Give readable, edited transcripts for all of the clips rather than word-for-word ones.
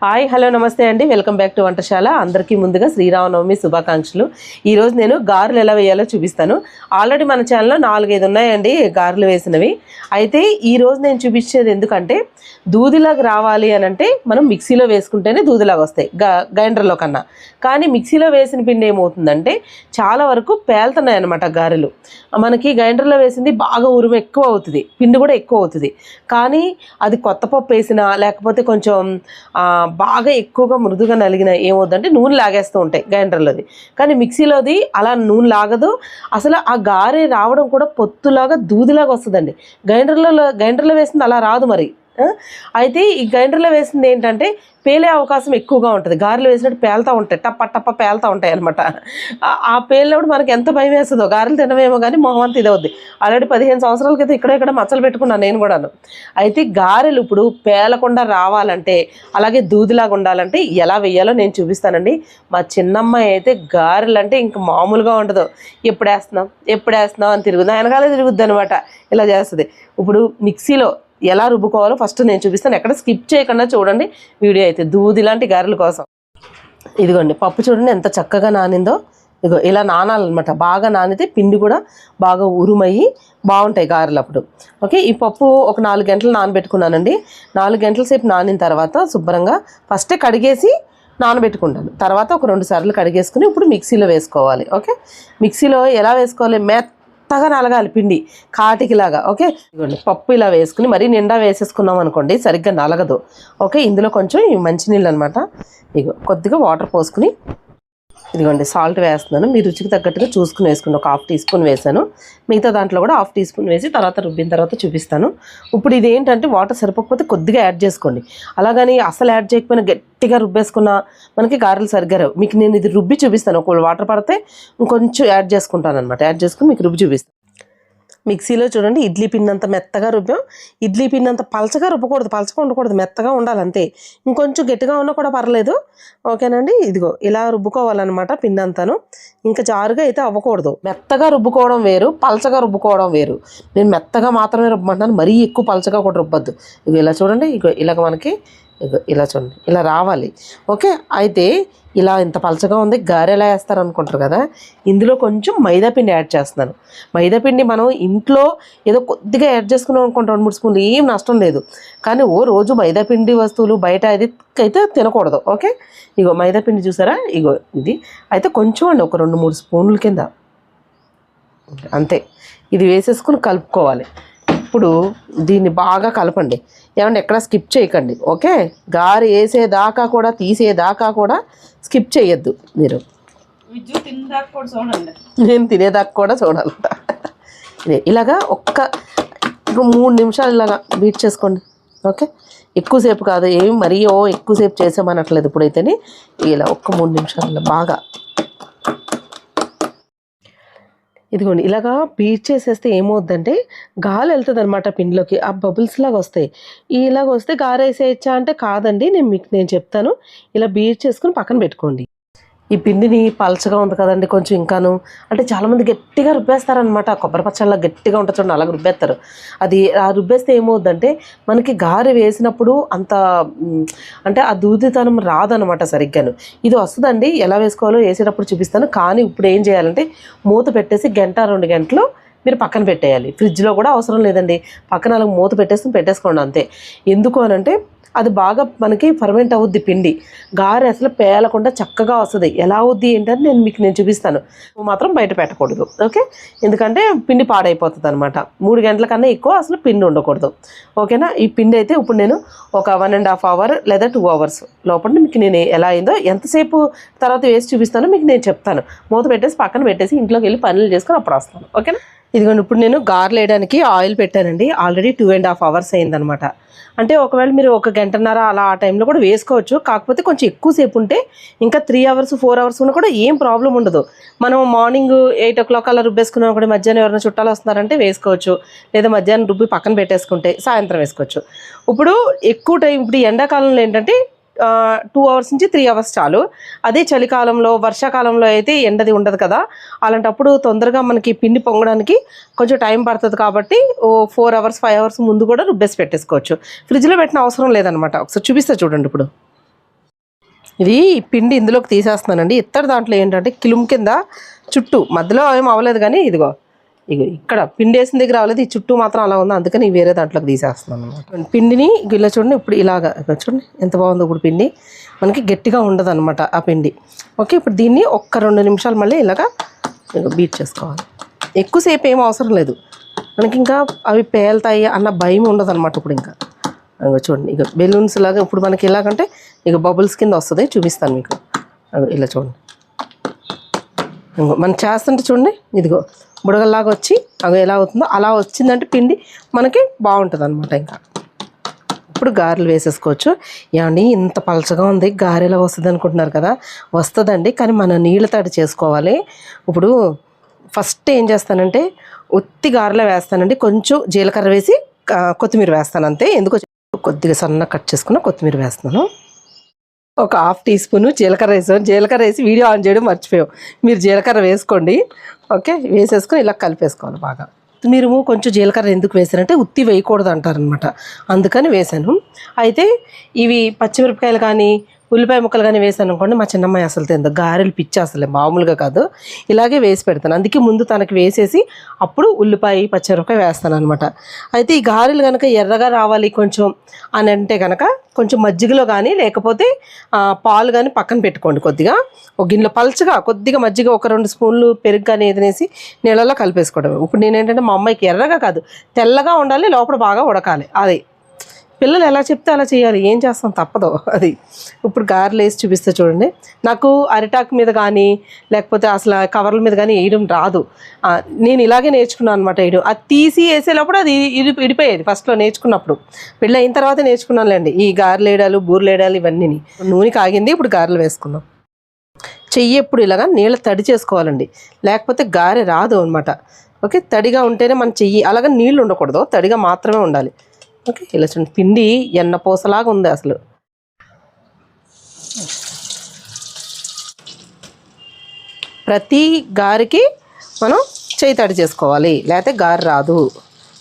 Hi hello నమస్తే అండి, welcome back to వంటశాల. అందరికీ ముందుగా శ్రీరామనవమి శుభాకాంక్షలు. ఈరోజు నేను గారెలు ఎలా వేయాలో చూపిస్తాను. ఆల్రెడీ మన ఛానల్లో 4-5 ఉన్నాయండి గారెలు వేసినవి. అయితే ఈరోజు నేను చూపించేది ఎందుకంటే దూదిలాగా రావాలి అని అంటే మనం మిక్సీలో వేసుకుంటేనే దూదిలాగా వస్తాయి గ్రైండర్లో కన్నా. కానీ మిక్సీలో వేసిన పిండి ఏమవుతుందంటే చాలా వరకు పేలుతున్నాయి అన్నమాట గారెలు. మనకి గ్రైండర్లో వేసింది బాగా ఉరుము ఎక్కువ అవుతుంది, పిండి కూడా ఎక్కువ అవుతుంది. కానీ అది కొత్త పప్పు వేసినా లేకపోతే కొంచెం బాగా ఎక్కువగా మృదుగా నలిగిన ఏమవుద్దంటే నూనె లాగేస్తూ ఉంటాయి గ్రైండర్లోది. కానీ మిక్సీలోది అలా నూనె లాగదు. అసలు ఆ గారె రావడం కూడా పొత్తులాగా దూదిలాగా వస్తుందండి. గ్రైండర్లో వేసింది అలా రాదు మరి. అయితే ఈ గ్రైండర్లో వేసింది ఏంటంటే పేలే అవకాశం ఎక్కువగా ఉంటుంది. గారెలు వేసినట్టు పేలుతూ ఉంటాయి, టప్ప టప్ప పేలుతూ ఉంటాయి అనమాట. ఆ పేలినప్పుడు మనకి ఎంత భయం వేస్తుందో. గారెలు తినవేమో కానీ మొహం అంతా ఇదవుద్ది. ఆల్రెడీ 15 సంవత్సరాల క్రితం ఇక్కడ మచ్చలు పెట్టుకున్నాను నేను కూడాను. అయితే గారెలు ఇప్పుడు పేలకుండా రావాలంటే అలాగే దూదిలాగా ఉండాలంటే ఎలా వేయాలో నేను చూపిస్తానండి. మా చిన్నమ్మాయి అయితే గారెలు అంటే ఇంక మామూలుగా ఉండదు. ఎప్పుడు వేస్తున్నాం అని తిరుగుద్ది, వెనకాలే తిరుగుద్ది అనమాట. ఇలా చేస్తుంది. ఇప్పుడు మిక్సీలో ఎలా రుబ్బుకోవాలో ఫస్ట్ నేను చూపిస్తాను. ఎక్కడ స్కిప్ చేయకుండా చూడండి వీడియో. అయితే దూది లాంటి గారెల కోసం ఇదిగోండి పప్పు చూడండి ఎంత చక్కగా నానిందో. ఇదిగో ఇలా నానాలన్నమాట. బాగా నానితే పిండి కూడా బాగా ఉరుమయ్యి బాగుంటాయి గారెలు అప్పుడు. ఓకే, ఈ పప్పు ఒక 4 గంటలు నానబెట్టుకున్నానండి. 4 గంటల సేపు నానిన తర్వాత శుభ్రంగా ఫస్టే కడిగేసి నానబెట్టుకుంటాను. తర్వాత ఒక 2 సార్లు కడిగేసుకుని ఇప్పుడు మిక్సీలో వేసుకోవాలి. ఓకే, మిక్సీలో ఎలా వేసుకోవాలి, మెత్తగా నలగాలి పిండి కాటికిలాగా. ఓకే, ఇదిగోండి పప్పు ఇలా వేసుకుని మరీ నిండా వేసేసుకున్నాం అనుకోండి సరిగ్గా నలగదు. ఓకే, ఇందులో కొంచెం మంచినీళ్ళు అనమాట. ఇగో కొద్దిగా వాటర్ పోసుకుని ఇదిగోండి సాల్ట్ వేస్తున్నాను. మీ రుచికి తగ్గట్టుగా చూసుకుని వేసుకోండి. ఒక 1/2 టీ స్పూన్ వేసాను. మిగతా దాంట్లో కూడా 1/2 టీ స్పూన్ వేసి తర్వాత రుబ్బిన తర్వాత చూపిస్తాను. ఇప్పుడు ఇది ఏంటంటే వాటర్ సరిపోకపోతే కొద్దిగా యాడ్ చేసుకోండి. అలాగని అసలు యాడ్ చేయకపోయినా గట్టిగా రుబ్బేసుకున్నా మనకి గారెలు సరిగ్గా రావు. మీకు నేను ఇది రుబ్బి చూపిస్తాను. ఒకవేళ వాటర్ పడితే ఇంకొంచెం యాడ్ చేసుకుంటాను అనమాట. యాడ్ చేసుకుని మీకు రుబ్బి చూపిస్తాను. మిక్సీలో చూడండి ఇడ్లీ పిండి అంత మెత్తగా రుబ్బాం. ఇడ్లీ పిండి అంత పలచగా రుబ్బకూడదు, పలచగా ఉండకూడదు, మెత్తగా ఉండాలి అంతే. ఇంకొంచెం గట్టిగా ఉన్నా కూడా పర్లేదు. ఓకేనండి, ఇదిగో ఇలా రుబ్బుకోవాలన్నమాట పిండి అంతాను. ఇంకా జారుగా అయితే అవ్వకూడదు. మెత్తగా రుబ్బుకోవడం వేరు, పలచగా రుబ్బుకోవడం వేరు. నేను మెత్తగా మాత్రమే రుబ్బమంటాను, మరీ ఎక్కువ పలచగా కూడా రుబ్బద్దు. ఇగో ఇలా చూడండి, ఇగో ఇలాగ మనకి ఇలా చూడండి ఇలా రావాలి. ఓకే, అయితే ఇలా ఇంత పలచగా ఉంది గారె ఎలా వేస్తారు అనుకుంటారు కదా. ఇందులో కొంచెం మైదాపిండి యాడ్ చేస్తున్నాను. మైదాపిండి మనం ఇంట్లో ఏదో కొద్దిగా యాడ్ చేసుకున్నాం అనుకుంటాం 2-3 స్పూన్లు, ఏం నష్టం లేదు. కానీ రోజు మైదాపిండి వస్తువులు బయట అది అయితే తినకూడదు. ఓకే, ఇగో మైదాపిండి చూసారా, ఇగో ఇది అయితే కొంచెం అండి ఒక 2-3 స్పూన్ల కింద అంతే. ఇది వేసేసుకుని కలుపుకోవాలి. ఇప్పుడు దీన్ని బాగా కలపండి. ఏమంటే ఎక్కడ స్కిప్ చేయకండి. ఓకే, గారె వేసేదాకా కూడా తీసేదాకా కూడా స్కిప్ చేయొద్దు మీరు. నేను తినేదాకా కూడా చూడాలంట. ఇలాగా ఒక్క 3 నిమిషాలు ఇలాగా బీట్ చేసుకోండి. ఓకే, ఎక్కువసేపు కాదు, ఏమి మరీ ఎక్కువసేపు చేసామనట్లేదు. ఇప్పుడైతేనే ఇలా ఒక్క 3 నిమిషాలు బాగా ఇదిగోండి ఇలాగా బీట్ చేసేస్తే ఏమవుద్దంటే గాలి వెళ్తుంది అనమాట పిండిలోకి. ఆ బబుల్స్ లాగా వస్తాయి. ఇలాగ వస్తే గారె వేసేయచ్చా అంటే కాదండి, నేను చెప్తాను. ఇలా బీట్ చేసుకుని పక్కన పెట్టుకోండి. ఈ పిండిని పలచగా ఉంది కదండి కొంచెం ఇంకాను అంటే చాలామంది గట్టిగా రుబ్బేస్తారనమాట. కొబ్బరి పచ్చళ్ళ గట్టిగా ఉంటుంది చూడండి, అలాగ రుబ్బేస్తారు. అది ఆ రుబ్బేస్తే ఏమవుద్దంటే మనకి గారె వేసినప్పుడు అంత అంటే ఆ దూదితనం రాదనమాట సరిగ్గాను. ఇది వస్తుందండి, ఎలా వేసుకోవాలో వేసేటప్పుడు చూపిస్తాను. కానీ ఇప్పుడు ఏం చేయాలంటే మూత పెట్టేసి 1-2 గంటలు మీరు పక్కన పెట్టేయాలి. ఫ్రిడ్జ్లో కూడా అవసరం లేదండి, పక్కన అలా మూత పెట్టేసుకోండి అంతే. ఎందుకు అనంటే అది బాగా మనకి ఫర్మెంట్ అవుద్ది పిండి. గారె అసలు పేలకుండా చక్కగా వస్తుంది. ఎలా అవుద్ది ఏంటని నేను చూపిస్తాను. మాత్రం బయట పెట్టకూడదు. ఓకే, ఎందుకంటే పిండి పాడైపోతుంది అనమాట. 3 గంటల కన్నా ఎక్కువ అసలు పిండి ఉండకూడదు. ఓకేనా, ఈ పిండి అయితే ఇప్పుడు నేను ఒక 1.5 అవర్ లేదా 2 అవర్స్ లోపల మీకు నేను ఎలా అయిందో ఎంతసేపు తర్వాత వేసి చూపిస్తానో మీకు నేను చెప్తాను. మూత పెట్టేసి పక్కన పెట్టేసి ఇంట్లోకి వెళ్ళి పనులు చేసుకొని అప్పుడు వస్తాను. ఓకేనా, ఇదిగోండి ఇప్పుడు నేను గారెలు వేయడానికి ఆయిల్ పెట్టానండి. ఆల్రెడీ 2.5 అవర్స్ అయిందనమాట. అంటే ఒకవేళ మీరు 1 గంటన్నర అలా ఆ టైంలో కూడా వేసుకోవచ్చు. కాకపోతే కొంచెం ఎక్కువసేపు ఉంటే ఇంకా 3 అవర్స్ 4 అవర్స్ ఉన్నా కూడా ఏం ప్రాబ్లం ఉండదు. మనం మార్నింగ్ 8 o'clock అలా రుబ్బేసుకున్నాం కూడా మధ్యాహ్నం ఎవరైనా చుట్టాలు వస్తున్నారంటే వేసుకోవచ్చు. లేదా మధ్యాహ్నం రుబ్బి పక్కన పెట్టేసుకుంటే సాయంత్రం వేసుకోవచ్చు. ఇప్పుడు ఎక్కువ టైం ఇప్పుడు ఎండాకాలంలో ఏంటంటే 2 అవర్స్ నుంచి 3 అవర్స్ చాలు. అదే చలికాలంలో వర్షాకాలంలో అయితే ఎండది ఉండదు కదా, అలాంటప్పుడు తొందరగా మనకి పిండి పొంగడానికి కొంచెం టైం పడుతుంది. కాబట్టి 4 అవర్స్ 5 అవర్స్ ముందు కూడా రుబ్బేసి పెట్టేసుకోవచ్చు. ఫ్రిడ్జ్లో పెట్టిన అవసరం లేదనమాట. ఒకసారి చూపిస్తా చూడండి. ఇప్పుడు ఇది పిండి ఇందులోకి తీసేస్తున్నానండి. ఇత్తడి దాంట్లో ఏంటంటే కిలుం కింద చుట్టూ మధ్యలో ఏం అవ్వలేదు, కానీ ఇదిగో ఇక్కడ పిండి వేసిన దగ్గర అవ్వలేదు, ఈ చుట్టూ మాత్రం అలా ఉంది, అందుకని వేరే దాంట్లోకి తీసేస్తున్నాను అనమాట. పిండిని ఇలా చూడండి, ఇప్పుడు ఇలాగా చూడండి ఎంత బాగుందో. ఇప్పుడు పిండి మనకి గట్టిగా ఉండదు అనమాట ఆ పిండి. ఓకే, ఇప్పుడు దీన్ని 1-2 నిమిషాలు మళ్ళీ ఇలాగా బీట్ చేసుకోవాలి. ఎక్కువసేపు ఏం అవసరం లేదు మనకి, ఇంకా అవి పేలుతాయి అన్న భయం ఉండదు అనమాట. ఇప్పుడు ఇంకా చూడండి, ఇక బెలూన్స్ లాగా ఇప్పుడు మనకి ఎలాగంటే ఇక బబుల్స్ కింద వస్తుంది, చూపిస్తాను మీకు. ఇలా చూడండి, మనం చేస్తుంటే చూడండి, ఇదిగో బుడగల్లాగా వచ్చి అవి ఎలా అవుతుందో అలా వచ్చిందంటే పిండి మనకి బాగుంటుంది అనమాట. ఇంకా ఇప్పుడు గారెలు వేసేసుకోవచ్చు. ఏమండి ఇంత పలచగా ఉంది, గారెలా వస్తుంది అనుకుంటున్నారు కదా, వస్తుందండి, కానీ మనం నీళ్ళ తడి చేసుకోవాలి. ఇప్పుడు ఫస్ట్ ఏం చేస్తానంటే ఉత్తి గారెలో వేస్తానండి, కొంచెం జీలకర్ర వేసి కొత్తిమీర వేస్తాను అంతే. ఎందుకో కొద్దిగా సన్న కట్ చేసుకున్న కొత్తిమీర వేస్తున్నాను. ఒక 1/2 టీ స్పూను జీలకర్ర వేసాను. జీలకర్ర వేసి వీడియో ఆన్ చేయడం మర్చిపోయాం, మీరు జీలకర్ర వేసుకోండి. ఓకే, వేసేసుకొని ఇలా కలిపేసుకోవాలి బాగా. మీరు కొంచెం జీలకర్ర ఎందుకు వేసారంటే ఉత్తి వేయకూడదు అంటారనమాట, అందుకని వేసాను. అయితే ఇవి పచ్చిమిరపకాయలు కానీ ఉల్లిపాయ ముక్కలు కానీ వేసాను అనుకోండి, మా చిన్నమ్మాయి అసలు తిందు, గారెలు పిచ్చి అసలే మామూలుగా కాదు, ఇలాగే వేసి పెడతాను. అందుకే ముందు తనకి వేసేసి అప్పుడు ఉల్లిపాయ పచ్చిమిరపకాయ వేస్తాను అనమాట. అయితే ఈ గారెలు కనుక ఎర్రగా రావాలి కొంచెం అని అంటే కనుక కొంచెం మజ్జిగలో కానీ లేకపోతే పాలు కానీ పక్కన పెట్టుకోండి. కొద్దిగా ఒక గిన్నెలో పలచగా కొద్దిగా మజ్జిగ, 1-2 స్పూన్లు పెరుగు కానీ ఏదనేసి నీళ్ళలో కలిపేసుకోవడం. ఇప్పుడు నేనేంటంటే మా అమ్మాయికి ఎర్రగా కాదు తెల్లగా ఉండాలి, లోపల బాగా ఉడకాలి. అది పిల్లలు ఎలా చెప్తే అలా చేయాలి, ఏం చేస్తాం తప్పదు అది. ఇప్పుడు గారెలు వేసి చూపిస్తే చూడండి, నాకు అరిటాకు మీద కానీ లేకపోతే అసలు కవర్ల మీద కానీ వేయడం రాదు. నేను ఇలాగే నేర్చుకున్నాను అనమాట వేయడం. అది తీసి వేసేటప్పుడు అది ఇడిపోయేది ఫస్ట్లో నేర్చుకున్నప్పుడు. పెళ్ళి అయిన తర్వాత నేర్చుకున్నానులేండి ఈ గారెలు వేయడాలు, బూరెలు వేయడాలు ఇవన్నీ. నూనె కాగింది, ఇప్పుడు గారెలు వేసుకుందాం. చెయ్యి ఎప్పుడు ఇలాగా నీళ్ళ తడి చేసుకోవాలండి, లేకపోతే గారె రాదు అనమాట. ఓకే, తడిగా ఉంటేనే మన చెయ్యి, అలాగే నీళ్ళు ఉండకూడదు, తడిగా మాత్రమే ఉండాలి. ఓకే, ఇలా చూడండి, పిండి ఎన్న పూసలాగా ఉంది అసలు. ప్రతి గారికి మనం చేయి తడి చేసుకోవాలి, లేకపోతే గారి రాదు.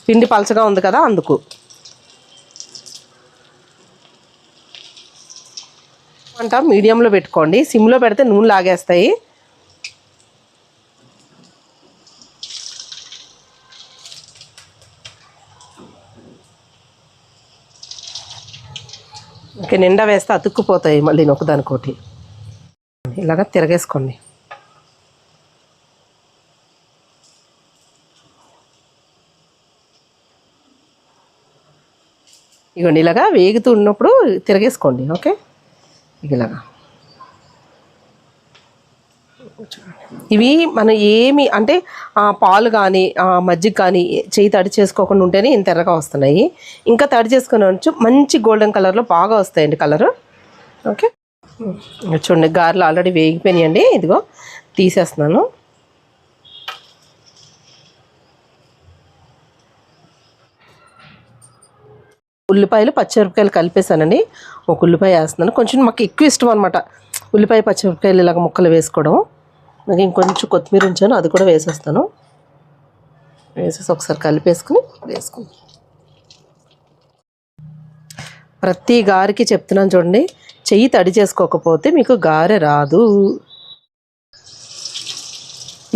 పిండి పలచగా ఉంది కదా అందుకు. అంట మీడియంలో పెట్టుకోండి, సిమ్లో పెడితే నూనె లాగేస్తాయి. ఓకే, నిండా వేస్తే అతుక్కుపోతాయి మళ్ళీ ఒకదానికోటి. ఇలాగ తిరగేసుకోండి. ఇగోండి ఇలాగా వేగుతూ ఉన్నప్పుడు తిరగేసుకోండి. ఓకే, ఇలాగా ఇవి మనం ఏమి అంటే పాలు కానీ మజ్జిగ కానీ చేయి తడి చేసుకోకుండా ఉంటేనే ఇంత ఎర్రగా వస్తున్నాయి. ఇంకా తడి చేసుకుని ఉంచు, మంచి గోల్డెన్ కలర్లో బాగా వస్తాయండి కలరు. ఓకే, చూడండి గారెలు ఆల్రెడీ వేగిపోయినాయండి, ఇదిగో తీసేస్తున్నాను. ఉల్లిపాయలు పచ్చిమిరపకాయలు కలిపేసానండి, ఒక ఉల్లిపాయ వేస్తున్నాను. కొంచెం మాకు ఎక్కువ ఇష్టం అనమాట ఉల్లిపాయ పచ్చిమిరపకాయలు ఇలాగ ముక్కలు వేసుకోవడం. నాకు ఇంకొంచెం కొత్తిమీర ఉంచాను, అది కూడా వేసేస్తాను. వేసేసి ఒకసారి కలిపేసుకుని వేసుకుని ప్రతి గారికి చెప్తున్నాను చూడండి, చెయ్యి తడి చేసుకోకపోతే మీకు గారె రాదు.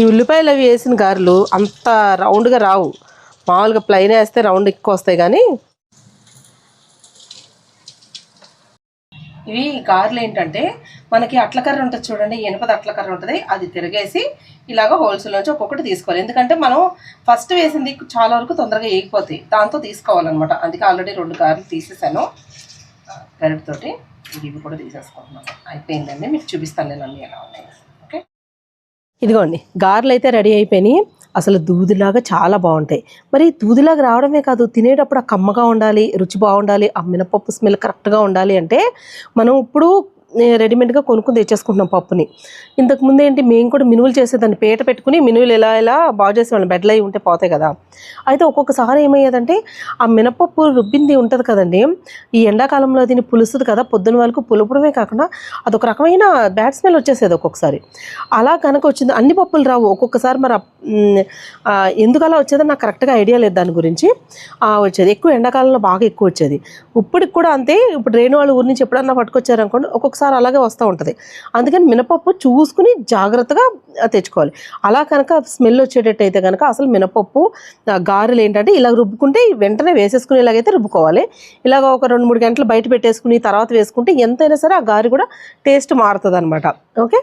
ఈ ఉల్లిపాయలు అవి వేసిన గారెలు అంత రౌండ్గా రావు, మామూలుగా ప్లెయిన్ వేస్తే రౌండ్ ఎక్కువ వస్తాయి. కానీ ఇవి గారెలు ఏంటంటే మనకి అట్లకర్ర ఉంటుంది చూడండి, ఇనుపది అట్లకర్ర ఉంటుంది, అది తిరగేసి ఇలాగ హోల్సేల్ నుంచి ఒక్కొక్కటి తీసుకోవాలి. ఎందుకంటే మనం ఫస్ట్ వేసింది చాలా వరకు తొందరగా వేగిపోతాయి, దాంతో తీసుకోవాలన్నమాట. అందుకే ఆల్రెడీ 2 గారెలు తీసేసాను గరిటతోటి. ఇవి కూడా తీసేసుకుంటున్నాను, అయిపోయిందండి. మీకు చూపిస్తాను నేను అన్నీ ఎలా ఉన్నాయి. ఓకే, ఇదిగోండి గారెలు అయితే రెడీ అయిపోయినాయి. అసలు దూదిలాగా చాలా బాగుంటాయి. మరి దూదిలాగా రావడమే కాదు, తినేటప్పుడు ఆ కమ్మగా ఉండాలి, రుచి బాగుండాలి, ఆ మినపప్పు స్మెల్ కరెక్ట్గా ఉండాలి అంటే మనం ఇప్పుడు రెడీమేడ్గా కొనుక్కుని తెచ్చేసుకుంటున్నాం పప్పుని. ఇంతకుముందు ఏంటి, మేము కూడా మినువులు చేసేదాన్ని, పేట పెట్టుకుని మినువులు ఎలా బాగు చేసేవాళ్ళం, బెడ్లు అవి ఉంటే పోతాయి కదా. అయితే ఒక్కొక్కసారి ఏమయ్యేదంటే ఆ మినపప్పు రుబ్బింది ఉంటుంది కదండి, ఈ ఎండాకాలంలో దీన్ని పులుస్తుంది కదా, పొద్దున వాళ్ళకు పులుపడమే కాకుండా అదొక రకమైన బ్యాడ్ స్మెల్ వచ్చేసేది ఒక్కొక్కసారి. అలా కనుక వచ్చింది, అన్ని పప్పులు రావు ఒక్కొక్కసారి. మరి ఎందుకు అలా వచ్చేదో నాకు కరెక్ట్గా ఐడియా లేదు దాని గురించి. వచ్చేది ఎక్కువ ఎండాకాలంలో బాగా ఎక్కువ వచ్చేది. ఇప్పటికి కూడా అంతే. ఇప్పుడు రేణు వాళ్ళు ఊరి నుంచి ఎప్పుడన్నా పట్టుకొచ్చారనుకోండి, ఒక్కొక్కసారి ఒకసారి అలాగే వస్తూ ఉంటుంది. అందుకని మినపప్పు చూసుకుని జాగ్రత్తగా తెచ్చుకోవాలి. అలా కనుక స్మెల్ వచ్చేటట్టు అయితే కనుక అసలు మినపప్పు గారెలు ఏంటంటే ఇలా రుబ్బుకుంటే వెంటనే వేసేసుకునేలాగైతే రుబ్బుకోవాలి. ఇలాగ ఒక 2-3 గంటలు బయట పెట్టేసుకుని తర్వాత వేసుకుంటే ఎంతైనా సరే ఆ గారె కూడా టేస్ట్ మారుతుంది అనమాట. ఓకే,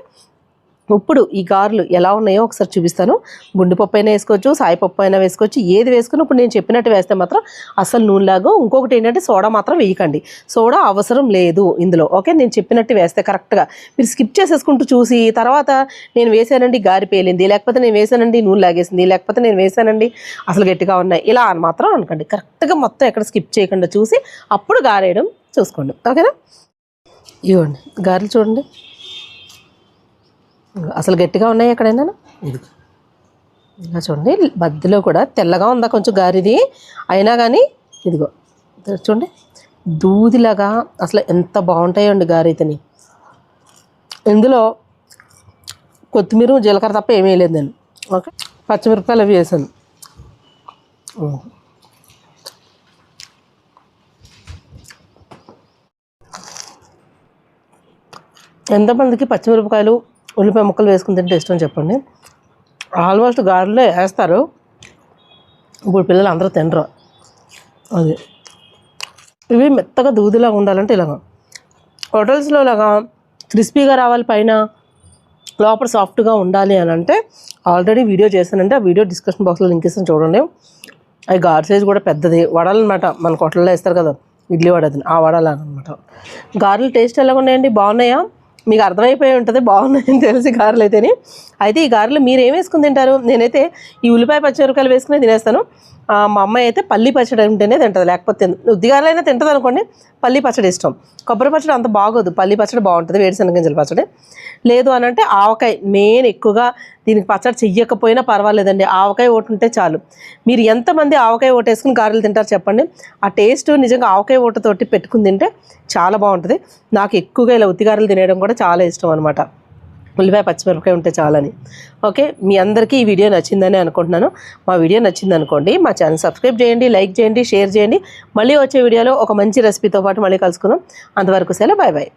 ఇప్పుడు ఈ గారెలు ఎలా ఉన్నాయో ఒకసారి చూపిస్తాను. గుండెపప్పు అయినా వేసుకోవచ్చు, సాయిపప్పు అయినా వేసుకోవచ్చు, ఏది వేసుకుని ఇప్పుడు నేను చెప్పినట్టు వేస్తే మాత్రం అసలు నూనెలాగా. ఇంకొకటి ఏంటంటే సోడా మాత్రం వేయకండి, సోడా అవసరం లేదు ఇందులో. ఓకే, నేను చెప్పినట్టు వేస్తే కరెక్ట్గా మీరు స్కిప్ చేసేసుకుంటూ చూసి తర్వాత నేను వేసానండి గారి పేలింది, లేకపోతే నేను వేసానండి నూనె లాగేసింది, లేకపోతే నేను వేసానండి అసలు గట్టిగా ఉన్నాయి ఇలా అని మాత్రం అనుకోండి. కరెక్ట్గా మొత్తం ఎక్కడ స్కిప్ చేయకుండా చూసి అప్పుడు గారేయడం చూసుకోండి. ఓకేనా, ఇవ్వండి గారెలు చూడండి అసలు గట్టిగా ఉన్నాయి ఎక్కడైనా. ఇలా చూడండి మధ్యలో కూడా తెల్లగా ఉందా కొంచెం గారిది, అయినా కానీ ఇదిగో చూడండి దూదిలాగా అసలు ఎంత బాగుంటాయండి గారైతేని. ఇందులో కొత్తిమీర జీలకర్ర తప్ప ఏమీ లేదు నేను. ఓకే, పచ్చిమిరపకాయలు అవి వేసాను. ఎంతమందికి పచ్చిమిరపకాయలు ఉల్లిపాయ ముక్కలు వేసుకుని తింటే ఇష్టం చెప్పండి. ఆల్మోస్ట్ గారెలో వేస్తారు, ఇప్పుడు పిల్లలు అందరూ తినరు. అది ఇవి మెత్తగా దూదిలాగా ఉండాలంటే ఇలాగ హోటల్స్లో లాగా క్రిస్పీగా రావాలి, పైన లోపల సాఫ్ట్గా ఉండాలి అని అంటే ఆల్రెడీ వీడియో చేశానంటే ఆ వీడియో డిస్క్రిప్షన్ బాక్స్లో లింక్ ఇస్తాను చూడండి. అవి గారె సైజ్ కూడా పెద్దది వడలు అనమాట, మన హోటల్లో వేస్తారు కదా ఇడ్లీ వడది, ఆ వడలాగా అనమాట. గారెలు టేస్ట్ ఎలా ఉన్నాయండి, బాగున్నాయా? మీకు అర్థమైపోయి ఉంటుంది బాగున్నాయని తెలిసి గారెలు అయితేనే. అయితే ఈ గారెలు మీరు ఏం వేసుకుని తింటారు? నేనైతే ఈ ఉల్లిపాయ పచ్చిమిరపకాయలు వేసుకుని తినేస్తాను. మా అమ్మాయి అయితే పల్లి పచ్చడి ఉంటేనే తింటుంది, లేకపోతే ఉద్దిగారైనా తింటుంది అనుకోండి. పల్లి పచ్చడి ఇష్టం, కొబ్బరి పచ్చడి అంత బాగోదు, పల్లి పచ్చడి బాగుంటుంది, వేరుశనగ గింజల పచ్చడి. లేదు అని అంటే ఆవకాయ మెయిన్. ఎక్కువగా దీనికి పచ్చడి చెయ్యకపోయినా పర్వాలేదండి, ఆవకాయ ఓటు ఉంటే చాలు. మీరు ఎంతమంది ఆవకాయ ఓటు వేసుకుని గారెలు తింటారు చెప్పండి? ఆ టేస్ట్ నిజంగా ఆవకాయ ఓటుతోటి పెట్టుకుని తింటే చాలా బాగుంటుంది. నాకు ఎక్కువగా ఇలా ఉత్తిగారెలు తినేయడం కూడా చాలా ఇష్టం అనమాట, ఉల్లిపాయ పచ్చిమిరపకాయ ఉంటే చాలని. ఓకే, మీ అందరికీ ఈ వీడియో నచ్చిందని అనుకుంటున్నాను. మా వీడియో నచ్చింది అనుకోండి మా ఛానల్ సబ్స్క్రైబ్ చేయండి, లైక్ చేయండి, షేర్ చేయండి. మళ్ళీ వచ్చే వీడియోలో ఒక మంచి రెసిపీతో పాటు మళ్ళీ కలుసుకుందాం. అంతవరకు సెలవు, బాయ్ బాయ్.